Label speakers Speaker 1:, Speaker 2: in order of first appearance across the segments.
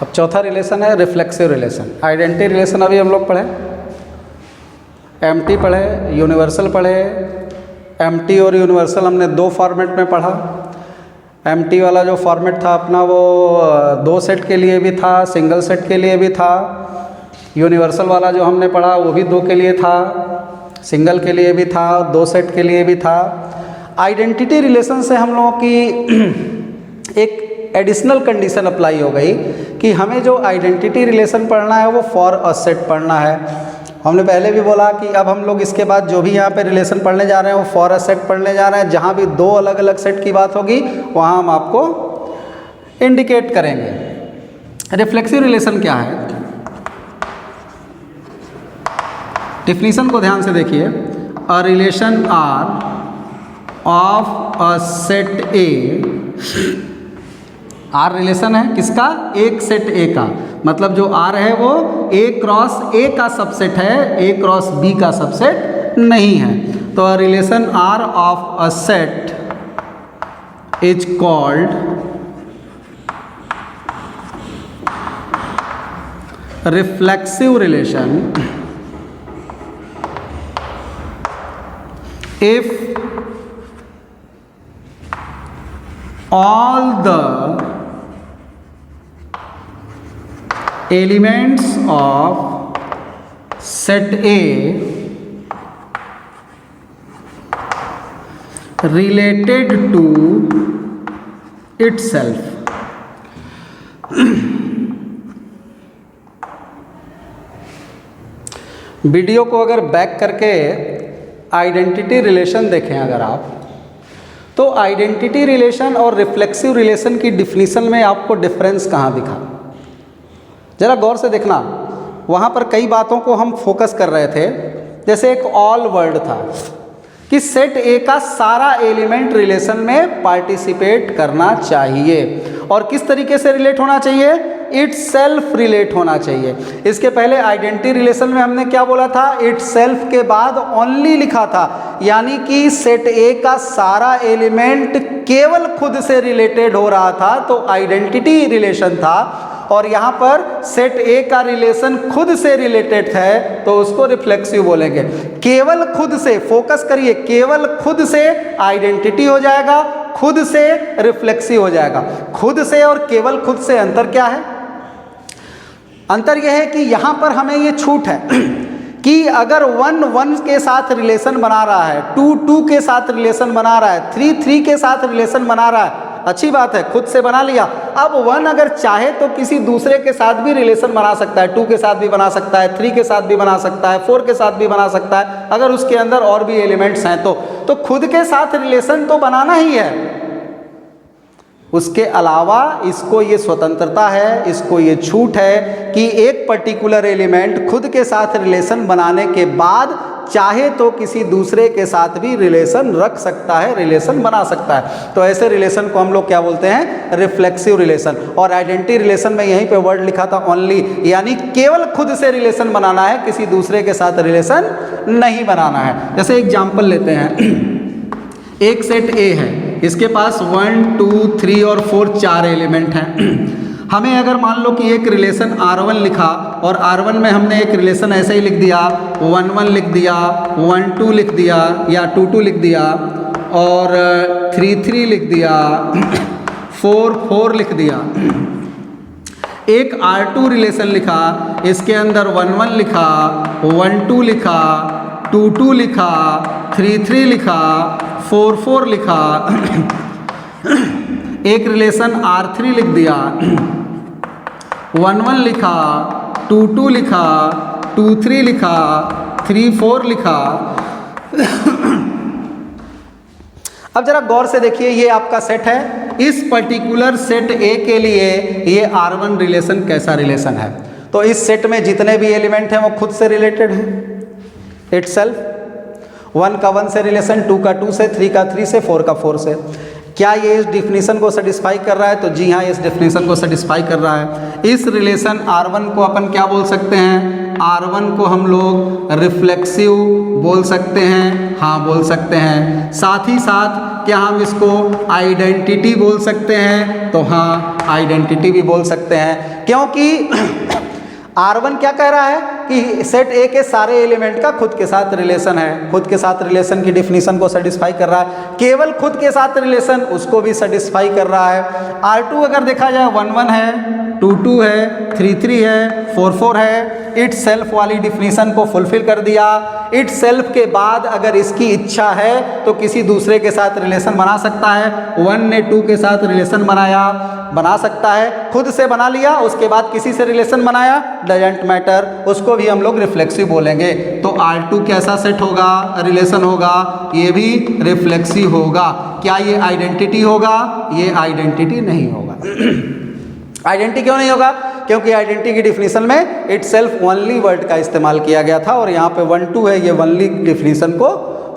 Speaker 1: अब चौथा रिलेशन है रिफ्लेक्सिव रिलेशन। आइडेंटिटी रिलेशन अभी हम लोग पढ़े, एम्प्टी पढ़े, यूनिवर्सल पढ़े। एम्प्टी और यूनिवर्सल हमने दो फॉर्मेट में पढ़ा। एम्प्टी वाला जो फॉर्मेट था अपना वो दो सेट के लिए भी था, सिंगल सेट के लिए भी था। यूनिवर्सल वाला जो हमने पढ़ा वो भी दो के लिए था, सिंगल के लिए भी था, दो सेट के लिए भी था। आइडेंटिटी रिलेशन से हम लोगों की एक एडिशनल कंडीशन अप्लाई हो गई कि हमें जो आइडेंटिटी रिलेशन पढ़ना है वो फॉर अ सेट पढ़ना है। हमने पहले भी बोला कि अब हम लोग इसके बाद जो भी यहाँ पे रिलेशन पढ़ने जा रहे हैं वो फॉर अ सेट पढ़ने जा रहे हैं। जहाँ भी दो अलग अलग सेट की बात होगी वहाँ हम आपको इंडिकेट करेंगे। रिफ्लेक्सिव रिलेशन क्या है, डिफिनीशन को ध्यान से देखिए। A relation R of a set A, R relation है किसका, एक सेट ए का, मतलब जो आर है वो ए क्रॉस ए का सबसेट है, ए क्रॉस बी का सबसेट नहीं है। तो a relation R of a set is called reflexive relation if all the elements of set A related to itself। Video को अगर बैक करके आइडेंटिटी रिलेशन देखें अगर आप, तो आइडेंटिटी रिलेशन और रिफ्लेक्सिव रिलेशन की डिफिनीशन में आपको डिफरेंस कहाँ दिखा, ज़रा गौर से देखना। वहाँ पर कई बातों को हम फोकस कर रहे थे। जैसे एक ऑल वर्ड था कि सेट ए का सारा एलिमेंट रिलेशन में पार्टिसिपेट करना चाहिए और किस तरीके से रिलेट होना चाहिए, इट सेल्फ रिलेट होना चाहिए। इसके पहले आइडेंटिटी रिलेशन में हमने क्या बोला था, इट सेल्फ के बाद ओनली लिखा था, यानी कि सेट ए का सारा एलिमेंट केवल खुद से रिलेटेड हो रहा था, तो आइडेंटिटी रिलेशन था। और यहाँ पर सेट ए का रिलेशन खुद से रिलेटेड है तो उसको रिफ्लेक्सिव बोलेंगे। केवल खुद से, फोकस करिए, केवल खुद से आइडेंटिटी हो जाएगा, खुद से रिफ्लेक्सिव हो जाएगा। खुद से और केवल खुद से अंतर क्या है, अंतर यह है कि यहाँ पर हमें ये छूट है कि अगर 1 1 के साथ रिलेशन बना रहा है, 2 2 के साथ रिलेशन बना रहा है, 3 3 के साथ रिलेशन बना रहा है, अच्छी बात है, खुद से बना लिया। अब 1 अगर चाहे तो किसी दूसरे के साथ भी रिलेशन बना सकता है, 2 के साथ भी बना सकता है, 3 के साथ भी बना सकता है, 4 के साथ भी बना सकता है, अगर उसके अंदर और भी एलिमेंट्स हैं तो खुद के साथ रिलेशन तो बनाना ही है। उसके अलावा इसको ये स्वतंत्रता है, इसको ये छूट है कि एक पर्टिकुलर एलिमेंट खुद के साथ रिलेशन बनाने के बाद चाहे तो किसी दूसरे के साथ भी रिलेशन रख सकता है, रिलेशन बना सकता है। तो ऐसे रिलेशन को हम लोग क्या बोलते हैं, रिफ्लेक्सिव रिलेशन। और आइडेंटिटी रिलेशन में यहीं पे वर्ड लिखा था ओनली, यानी केवल खुद से रिलेशन बनाना है, किसी दूसरे के साथ रिलेशन नहीं बनाना है। जैसे एग्जाम्पल लेते हैं, एक सेट ए है, इसके पास 1 2 3 और 4 4 एलिमेंट हैं। हमें अगर मान लो कि एक रिलेशन R1 लिखा और R1 में हमने एक रिलेशन ऐसे ही लिख दिया, 1 1 लिख दिया, 1 2 लिख दिया या 2 2 लिख दिया और 3 3 लिख दिया, 4 4 लिख दिया। एक R2 रिलेशन लिखा, इसके अंदर 1 1 लिखा, 1 2 लिखा, 2 2 लिखा, 3 3 लिखा, 4 4 लिखा। एक रिलेशन R3 लिख दिया, 1 1 लिखा, 2 2 लिखा, 2 3 लिखा, 3 4 लिखा। अब जरा गौर से देखिए, ये आपका सेट है, इस पर्टिकुलर सेट ए के लिए ये R1 रिलेशन कैसा रिलेशन है। तो इस सेट में जितने भी एलिमेंट हैं वो खुद से रिलेटेड हैं, इटसेल्फ। 1 का 1 से रिलेशन, 2 का 2 से, 3 का 3 से, 4 का 4 से। क्या ये इस डिफिनीशन को सेटिस्फाई कर रहा है, तो जी हाँ, इस डिफिनीशन को सेटिस्फाई कर रहा है। इस रिलेशन R1 को अपन क्या बोल सकते हैं, R1 को हम लोग रिफ्लेक्सिव बोल सकते हैं, हाँ बोल सकते हैं। साथ ही साथ क्या हम इसको आइडेंटिटी बोल सकते हैं? तो हाँ, आइडेंटिटी भी बोल सकते हैं, क्योंकि R1 क्या कह रहा है कि सेट ए के सारे एलिमेंट का खुद के साथ रिलेशन है, खुद के साथ रिलेशन की डिफिनीशन को सेटिस्फाई कर रहा है, केवल खुद के साथ रिलेशन उसको भी सेटिस्फाई कर रहा है। R2 अगर देखा जाए 1 1 है, 2 2 है, 3 3 है, 4 4 है, इट सेल्फ वाली डिफिनीशन को फुलफिल कर दिया। इट सेल्फ के बाद अगर इसकी इच्छा है तो किसी दूसरे के साथ रिलेशन बना सकता है। 1 ने 2 के साथ रिलेशन बना सकता है, खुद से बना लिया, उसके बाद किसी से रिलेशन बनाया, डजेंट मैटर, उसको भी हम लोग रिफ्लेक्सिव बोलेंगे। तो R2 कैसा सेट होगा, रिलेशन होगा? ये भी रिफ्लेक्सिव होगा। क्या ये आइडेंटिटी होगा? ये आइडेंटिटी नहीं होगा। आइडेंटिटी क्यों नहीं होगा? क्योंकि आइडेंटिटी की डिफिनीशन में इट सेल्फ ओनली वर्ड का इस्तेमाल किया गया था और यहाँ पे 1 2 है, ये ओनली डिफिनीशन को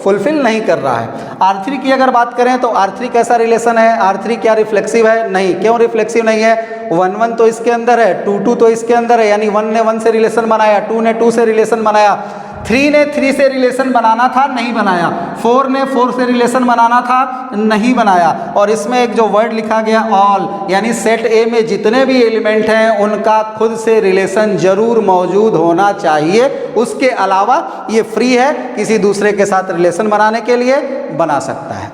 Speaker 1: फुलफिल नहीं कर रहा है। R3 की अगर बात करें तो R3 कैसा रिलेशन है? R3 क्या रिफ्लेक्सिव है? नहीं। क्यों रिफ्लेक्सिव नहीं है? 1 1 तो इसके अंदर है, 2 2 तो इसके अंदर है, यानी 1 ने 1 से रिलेशन बनाया, 2 ने 2 से रिलेशन बनाया, 3 ने 3 से रिलेशन बनाना था, नहीं बनाया, 4 ने 4 से रिलेशन बनाना था, नहीं बनाया। और इसमें एक जो वर्ड लिखा गया ऑल, यानी सेट ए में जितने भी एलिमेंट हैं उनका खुद से रिलेशन जरूर मौजूद होना चाहिए, उसके अलावा ये फ्री है, किसी दूसरे के साथ रिलेशन बनाने के लिए बना सकता है।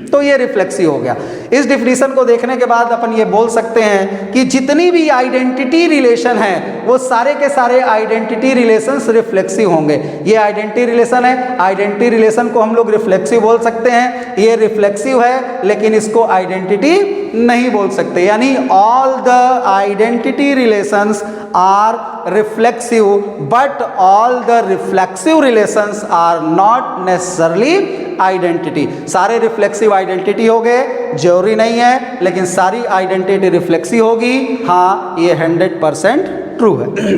Speaker 1: तो ये रिफ्लेक्सिव हो गया। इस डिफिनीशन को देखने के बाद अपन ये बोल सकते हैं कि जितनी भी आइडेंटिटी रिलेशन है वो सारे के सारे आइडेंटिटी रिलेशंस रिफ्लेक्सिव होंगे। ये आइडेंटिटी रिलेशन है, आइडेंटिटी रिलेशन को हम लोग रिफ्लेक्सिव बोल सकते हैं। ये रिफ्लेक्सिव है लेकिन इसको आइडेंटिटी नहीं बोल सकते, यानी all the identity relations are reflexive but all the reflexive relations are not necessarily identity. सारे रिफ्लेक्सिव आइडेंटिटी हो गए, जरूरी नहीं है, लेकिन सारी आइडेंटिटी रिफ्लेक्सिव होगी। हाँ, ये 100% ट्रू है।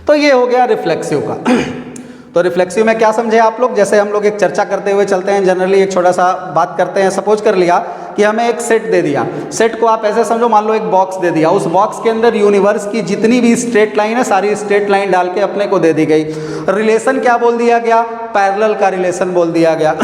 Speaker 1: तो ये हो गया रिफ्लेक्सिव का। तो रिफ्लेक्सिव में क्या समझे आप लोग? जैसे हम लोग एक चर्चा करते हुए चलते हैं, जनरली एक छोटा सा बात करते हैं। सपोज कर लिया कि हमें एक सेट दे दिया, सेट को आप ऐसे समझो, मान लो एक बॉक्स दे दिया, उस बॉक्स के अंदर यूनिवर्स की जितनी भी स्ट्रेट लाइन है सारी स्ट्रेट लाइन डाल के अपने को दे दी गई। रिलेशन क्या बोल दिया गया? पैरेलल का रिलेशन बोल दिया गया।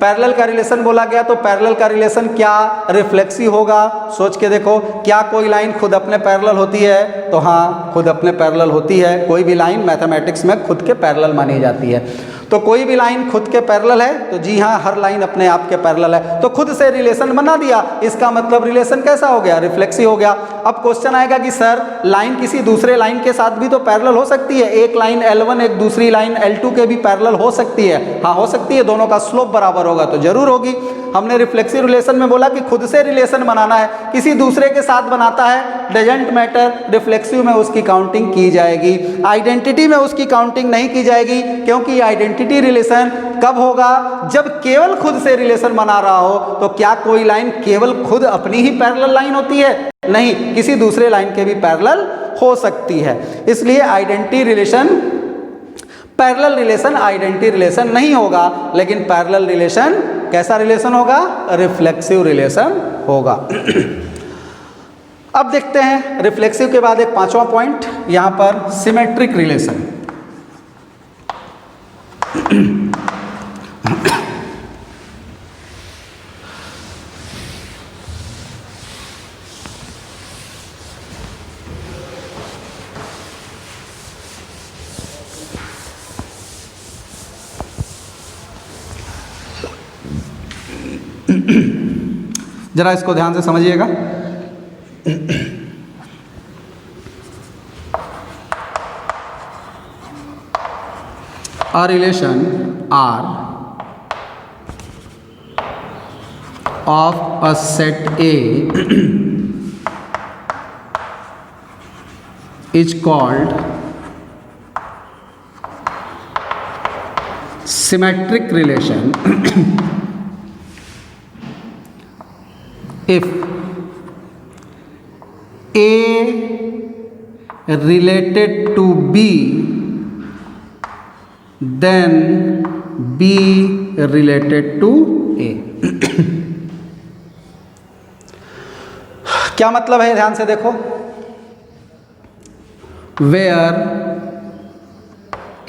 Speaker 1: पैरेलल का रिलेशन बोला गया तो पैरेलल का रिलेशन क्या रिफ्लेक्सिव होगा? सोच के देखो, क्या कोई लाइन खुद अपने पैरेलल होती है? तो हाँ, खुद अपने पैरेलल होती है। कोई भी लाइन मैथमेटिक्स में खुद के पैरेलल मानी जाती है। तो कोई भी लाइन खुद के पैरेलल है, तो जी हाँ, हर लाइन अपने आप के पैरेलल है। तो खुद से रिलेशन बना दिया, इसका मतलब रिलेशन कैसा हो गया? रिफ्लेक्सिव हो गया। अब क्वेश्चन आएगा कि सर लाइन किसी दूसरे लाइन के साथ भी तो पैरेलल हो सकती है, एक लाइन L1 एक दूसरी लाइन L2 के भी पैरेलल हो सकती है। हाँ, हो सकती है, दोनों का स्लोप बराबर होगा तो जरूर होगी। हमने रिफ्लेक्सिव रिलेशन में बोला कि खुद से रिलेशन बनाना है, किसी दूसरे के साथ बनाता है, डजेंट मैटर, रिफ्लेक्सिव में उसकी काउंटिंग की जाएगी, आइडेंटिटी में उसकी काउंटिंग नहीं की जाएगी। क्योंकि आइडेंटिटी रिलेशन कब होगा? जब केवल खुद से रिलेशन बना रहा हो। तो क्या कोई लाइन केवल खुद अपनी ही पैरेलल लाइन होती है? नहीं, किसी दूसरे लाइन के भी पैरेलल हो सकती है। इसलिए identity relation parallel relation identity relation नहीं होगा, लेकिन पैरेलल रिलेशन कैसा रिलेशन होगा? रिफ्लेक्सिव रिलेशन होगा। अब देखते हैं रिफ्लेक्सिव के बाद एक पांचवा पॉइंट यहां पर, सिमेट्रिक रिलेशन। जरा इसको ध्यान से समझिएगा। A relation R of a set A is called symmetric relation if A related to B then B related to A। क्या मतलब है? ध्यान से देखो। Where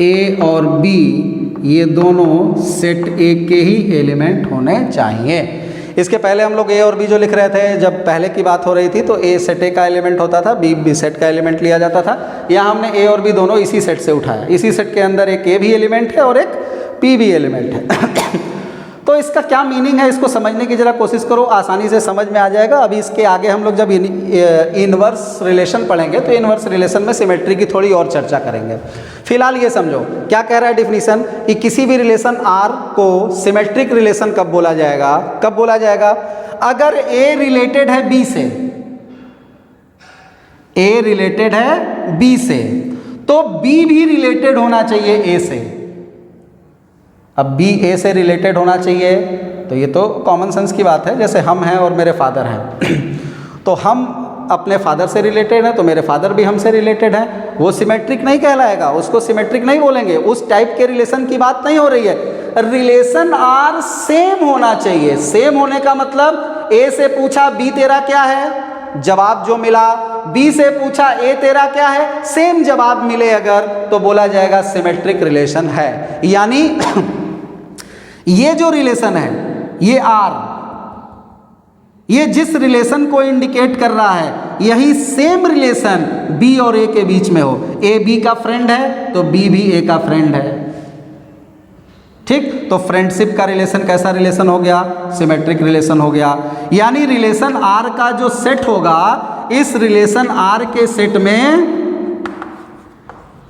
Speaker 1: A और B ये दोनों सेट ए के ही एलिमेंट होने चाहिए। इसके पहले हम लोग ए और बी जो लिख रहे थे, जब पहले की बात हो रही थी तो ए सेट ए का एलिमेंट होता था, बी सेट का एलिमेंट लिया जाता था। यहाँ हमने ए और बी दोनों इसी सेट से उठाया। इसी सेट के अंदर एक ए भी एलिमेंट है और एक पी भी एलिमेंट है। तो इसका क्या मीनिंग है, इसको समझने की जरा कोशिश करो, आसानी से समझ में आ जाएगा। अभी इसके आगे हम लोग जब इनवर्स रिलेशन पढ़ेंगे तो इनवर्स रिलेशन में सिमेट्री की थोड़ी और चर्चा करेंगे। फिलहाल ये समझो क्या कह रहा है डिफिनीशन, कि किसी भी रिलेशन आर को सिमेट्रिक रिलेशन कब बोला जाएगा, कब बोला जाएगा, अगर ए रिलेटेड है बी से, ए रिलेटेड है बी से, तो बी भी रिलेटेड होना चाहिए ए से। अब बी ए से रिलेटेड होना चाहिए, तो ये तो कॉमन सेंस की बात है। जैसे हम हैं और मेरे फादर हैं तो हम अपने फादर से रिलेटेड हैं, तो मेरे फादर भी हमसे रिलेटेड हैं। वो सिमेट्रिक नहीं कहलाएगा, उसको सिमेट्रिक नहीं बोलेंगे। उस टाइप के रिलेशन की बात नहीं हो रही है। रिलेशन आर सेम होना चाहिए। सेम होने का मतलब ए से पूछा बी तेरा क्या है, जवाब जो मिला, बी से पूछा ए तेरा क्या है, सेम जवाब मिले अगर, तो बोला जाएगा सिमेट्रिक रिलेशन है। यानी ये जो रिलेशन है, ये आर, ये जिस रिलेशन को इंडिकेट कर रहा है, यही सेम रिलेशन बी और ए के बीच में हो। ए बी का फ्रेंड है तो बी भी ए का फ्रेंड है। ठीक, तो फ्रेंडशिप का रिलेशन कैसा रिलेशन हो गया, सिमेट्रिक रिलेशन हो गया। यानी रिलेशन आर का जो सेट होगा, इस रिलेशन आर के सेट में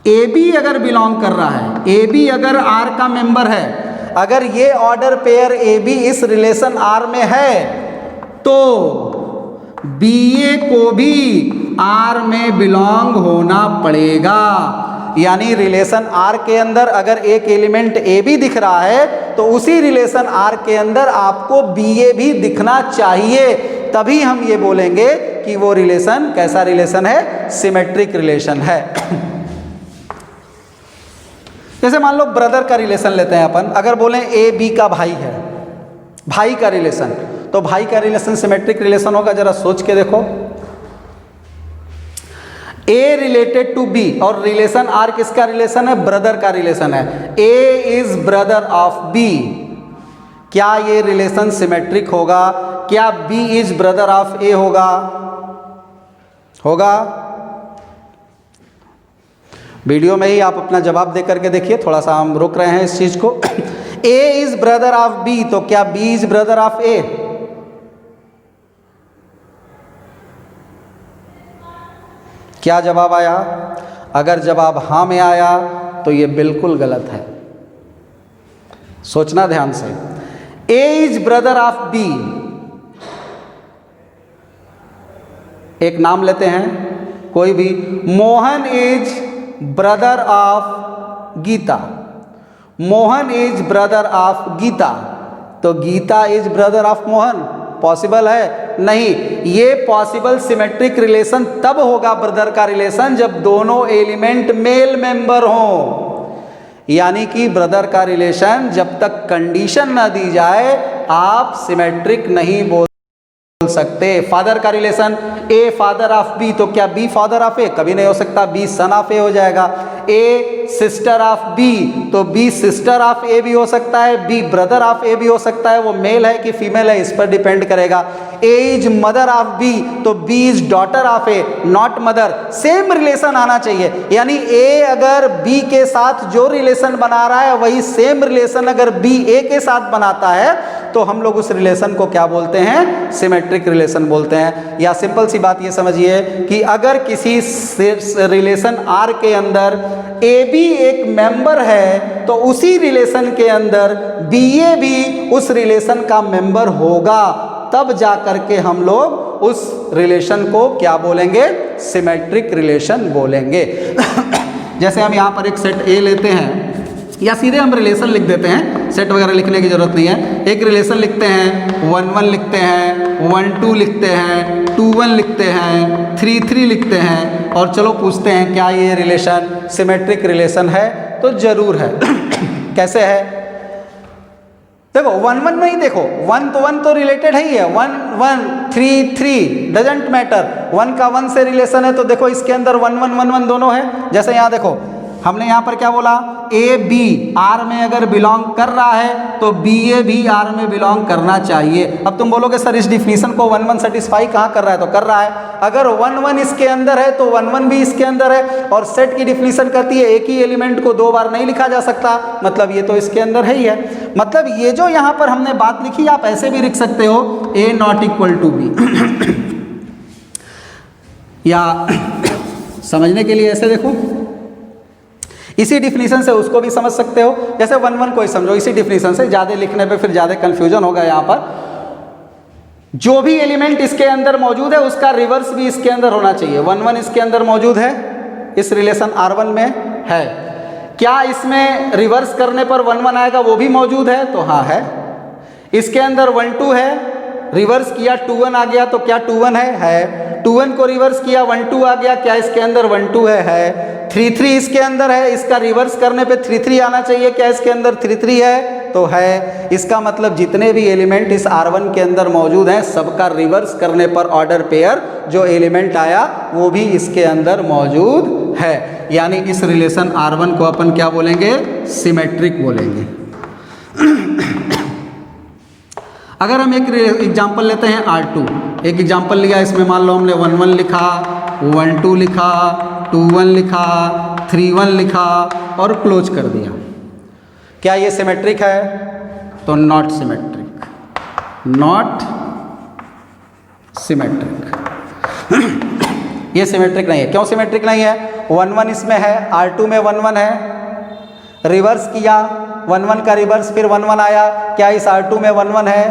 Speaker 1: ए बी अगर बिलोंग कर रहा है, ए बी अगर आर का मेंबर है, अगर ये ऑर्डर पेयर ए बी इस रिलेशन आर में है, तो बी ए को भी आर में बिलोंग होना पड़ेगा। यानी रिलेशन आर के अंदर अगर एक एलिमेंट ए बी दिख रहा है, तो उसी रिलेशन आर के अंदर आपको बी ए भी दिखना चाहिए, तभी हम ये बोलेंगे कि वो रिलेशन कैसा रिलेशन है, सिमेट्रिक रिलेशन है। जैसे मान लो ब्रदर का रिलेशन लेते हैं अपन, अगर बोलें ए बी का भाई है, भाई का रिलेशन, तो भाई का रिलेशन सिमेट्रिक रिलेशन होगा। जरा सोच के देखो, ए रिलेटेड टू बी, और रिलेशन आर किसका रिलेशन है, ब्रदर का रिलेशन है। ए इज ब्रदर ऑफ बी, क्या ये रिलेशन सिमेट्रिक होगा? क्या बी इज ब्रदर ऑफ ए होगा? होगा? वीडियो में ही आप अपना जवाब दे करके देखिए, थोड़ा सा हम रुक रहे हैं इस चीज को। ए इज ब्रदर ऑफ बी, तो क्या बी इज ब्रदर ऑफ ए? क्या जवाब आया? अगर जवाब हाँ में आया तो ये बिल्कुल गलत है। सोचना ध्यान से। A is brother of B, एक नाम लेते हैं कोई भी, Mohan is brother of Geeta, Mohan is brother of Geeta, तो Geeta is brother of Mohan, possible है? नहीं। ये पॉसिबल सिमेट्रिक रिलेशन तब होगा ब्रदर का रिलेशन जब दोनों एलिमेंट मेल मेंबर हों। यानी कि ब्रदर का रिलेशन जब तक कंडीशन ना दी जाए आप सिमेट्रिक नहीं बोल सकते। फादर का relation, A father of B, तो क्या बी फादर ऑफ ए? कभी नहीं हो सकता, बी सन ऑफ ए हो जाएगा। ए सिस्टर ऑफ बी, तो बी सिस्टर ऑफ ए भी हो सकता है, बी ब्रदर ऑफ ए भी हो सकता है। वो मेल है कि फीमेल है इस पर डिपेंड करेगा। A is mother of B, तो B is daughter of A, not mother. Same relation आना चाहिए। यानी ए अगर बी के साथ जो रिलेशन बना रहा है वही सेम रिलेशन अगर बी ए के साथ बनाता है, तो हम लोग उस रिलेशन को क्या बोलते हैं? सिमेट्रिक रिलेशन बोलते हैं। या सिंपल सी बात ये समझिए कि अगर किसी रिलेशन आर के अंदर ए बी एक मेंबर है, तो उसी रिलेशन के अंदर बी ए भी उस रिलेशन का मेंबर होगा, तब जा करके हम लोग उस रिलेशन को क्या बोलेंगे? सिमेट्रिक रिलेशन बोलेंगे। जैसे हम यहाँ पर एक सेट ए लेते हैं, या सीधे हम रिलेशन लिख देते हैं, सेट वगैरह लिखने की जरूरत नहीं है। एक रिलेशन लिखते हैं, 1 1 लिखते हैं, 1 2 लिखते हैं, 2 1 लिखते हैं, 3 3 लिखते हैं, और चलो पूछते हैं क्या ये रिलेशन सिमेट्रिक रिलेशन है? तो जरूर है। कैसे है? देखो 1 1 में ही देखो, 1 तो रिलेटेड है ही है, 1 1 3 3 डजेंट मैटर, 1 का 1 से रिलेशन है, तो देखो इसके अंदर 1 1 1 1 दोनों है। जैसे यहाँ देखो हमने यहाँ पर क्या बोला, ए बी आर में अगर बिलोंग कर रहा है तो बी ए भी आर में बिलोंग करना चाहिए। अब तुम बोलोगे सर इस डिफिनीशन को 1 1 सेटिस्फाई कहाँ कर रहा है, तो कर रहा है। अगर 1 1 इसके अंदर है तो 1 1 भी इसके अंदर है, और सेट की डिफिनीशन कहती है एक ही एलिमेंट को 2 बार नहीं लिखा जा सकता, मतलब ये तो इसके अंदर है ही है। मतलब ये जो यहाँ पर हमने बात लिखी आप ऐसे भी लिख सकते हो, ए नॉट इक्वल टू बी या समझने के लिए ऐसे देखो, इसी डिफिनीशन से उसको भी समझ सकते हो। जैसे 1 1 को ही समझो, इसी डिफिनीशन से, ज़्यादा लिखने पे फिर ज़्यादा कंफ्यूजन होगा। यहाँ पर जो भी एलिमेंट इसके अंदर मौजूद है उसका रिवर्स भी इसके अंदर होना चाहिए। 1 1 इसके अंदर मौजूद है, इस रिलेशन R1 में है, क्या इसमें रिवर्स करने पर 1 1 आएगा, वो भी मौजूद है, तो हाँ है। इसके अंदर 1 2 है, रिवर्स किया 2 1 आ गया, तो क्या 2 1 है। 2 1 को रिवर्स किया 1 2 आ गया, क्या इसके अंदर 1 2 है। 3 3 इसके अंदर है, इसका रिवर्स करने पे 3 3 आना चाहिए, क्या इसके अंदर 3 3 है, तो है। इसका मतलब जितने भी एलिमेंट इस R1 के अंदर मौजूद हैं सबका रिवर्स करने पर ऑर्डर पेयर जो एलिमेंट आया वो भी इसके अंदर मौजूद है। यानी इस रिलेशन R1 को अपन क्या बोलेंगे, सिमेट्रिक बोलेंगे। अगर हम एक एग्जाम्पल लेते हैं R2, एक एग्जाम्पल लिया, इसमें मान लो हमने 1 1 लिखा, 1 2 लिखा, 2 1 लिखा, 3 1 लिखा और क्लोज कर दिया। क्या ये सिमेट्रिक है, तो नॉट सिमेट्रिक, नॉट सिमेट्रिक। ये सिमेट्रिक नहीं है। क्यों सिमेट्रिक नहीं है, 1 1 इसमें है, R2 में 1 1 है, रिवर्स किया 1 1 का रिवर्स फिर 1 1 आया, क्या इस R2 में 1 1 है।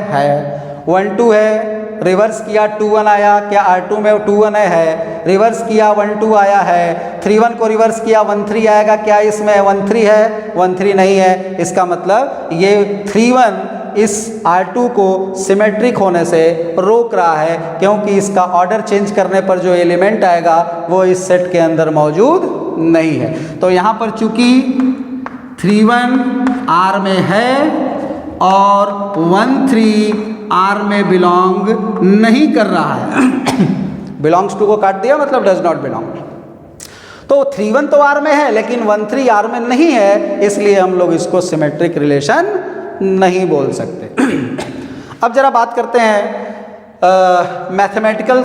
Speaker 1: 1 2 है, रिवर्स किया 2 1 आया, क्या R2 में 2 1 है। रिवर्स किया 1 2 आया है, 3 1 को रिवर्स किया 1 3 आएगा, क्या इसमें 1 3 है, 1 3 नहीं है। इसका मतलब ये 3 1 इस R2 को सिमेट्रिक होने से रोक रहा है, क्योंकि इसका ऑर्डर चेंज करने पर जो एलिमेंट आएगा वो इस सेट के अंदर मौजूद नहीं है। तो यहाँ पर चूंकि 3 1 R में है और 1 3 R में बिलोंग नहीं कर रहा है, बिलोंग्स टू को काट दिया मतलब डज नॉट बिलोंग। तो 3 1 तो R में है लेकिन 1 3 R में नहीं है, इसलिए हम लोग इसको सिमेट्रिक रिलेशन नहीं बोल सकते। अब जरा बात करते हैं मैथमेटिकल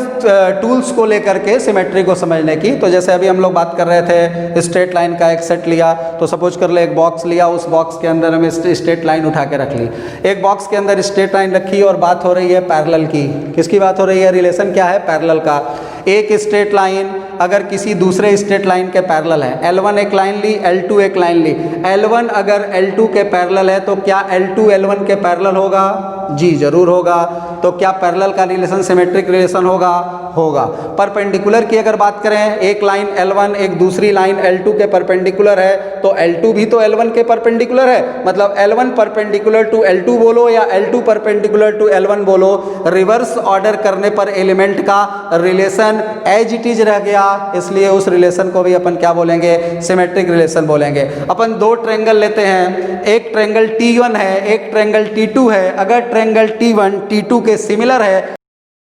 Speaker 1: टूल्स को लेकर के सिमेट्री को समझने की। तो जैसे अभी हम लोग बात कर रहे थे, स्ट्रेट लाइन का एक सेट लिया, तो सपोज कर ले एक बॉक्स लिया, उस बॉक्स के अंदर हमें स्ट्रेट लाइन उठा के रख ली। एक बॉक्स के अंदर स्ट्रेट लाइन रखी और बात हो रही है पैरेलल की। किसकी बात हो रही है, रिलेशन क्या है, पैरेलल का। एक स्ट्रेट लाइन अगर किसी दूसरे स्ट्रेट लाइन के पैरेलल है, L1 एक लाइन ली, L2 एक लाइन ली, L1 अगर L2 के पैरेलल है तो क्या L2 L1 के पैरेलल होगा, जी जरूर होगा। तो क्या पैरेलल का रिलेशन सिमेट्रिक रिलेशन होगा, होगा। परपेंडिकुलर की अगर बात करें, एक लाइन L1 एक दूसरी लाइन L2 के परपेंडिकुलर है, तो L2 भी तो L1 के परपेंडिकुलर है, मतलब L1 परपेंडिकुलर टू L2 बोलो या L2 परपेंडिकुलर टू L1 बोलो, रिवर्स ऑर्डर करने पर एलिमेंट का रिलेशन एज इट इज रह गया, इसलिए उस रिलेशन को भी अपन क्या बोलेंगे, सिमेट्रिक रिलेशन बोलेंगे। अपन दो ट्रायंगल लेते हैं, एक ट्रायंगल T1 है, एक ट्रायंगल T2 है। अगर ट्रायंगल T1 T2 के सिमिलर है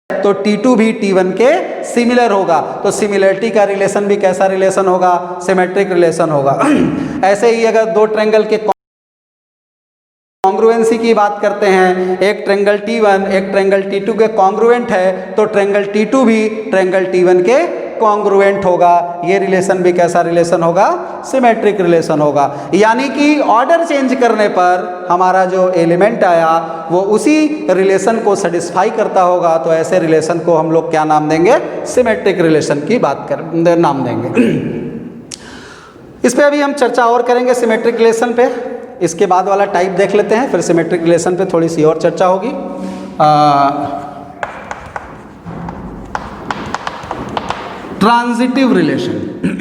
Speaker 1: तो T2 भी T1 के सिमिलर होगा, तो सिमिलरिटी का रिलेशन भी कैसा रिलेशन होगा, सिमेट्रिक रिलेशन होगा। ऐसे ही अगर दो ट्रायंगल के कॉन्ग्रुएंसी की बात करते हैं, एक ट्रायंगल T1 एक ट्रायंगल T2 के कॉन्ग्रुएंट है, तो ट्रायंगल T2 भी ट्रायंगल T1 के कॉन्ग्रुएंट होगा। ये रिलेशन भी कैसा रिलेशन होगा, सिमेट्रिक रिलेशन होगा। यानी कि ऑर्डर चेंज करने पर हमारा जो एलिमेंट आया वो उसी रिलेशन को सेटिस्फाई करता होगा, तो ऐसे रिलेशन को हम लोग क्या नाम देंगे, सिमेट्रिक रिलेशन की बात कर नाम देंगे। इस पे अभी हम चर्चा और करेंगे सिमेट्रिक रिलेशन पे। इसके बाद वाला टाइप देख लेते हैं, फिर सिमेट्रिक रिलेशन पे थोड़ी सी और चर्चा होगी। Transitive relation.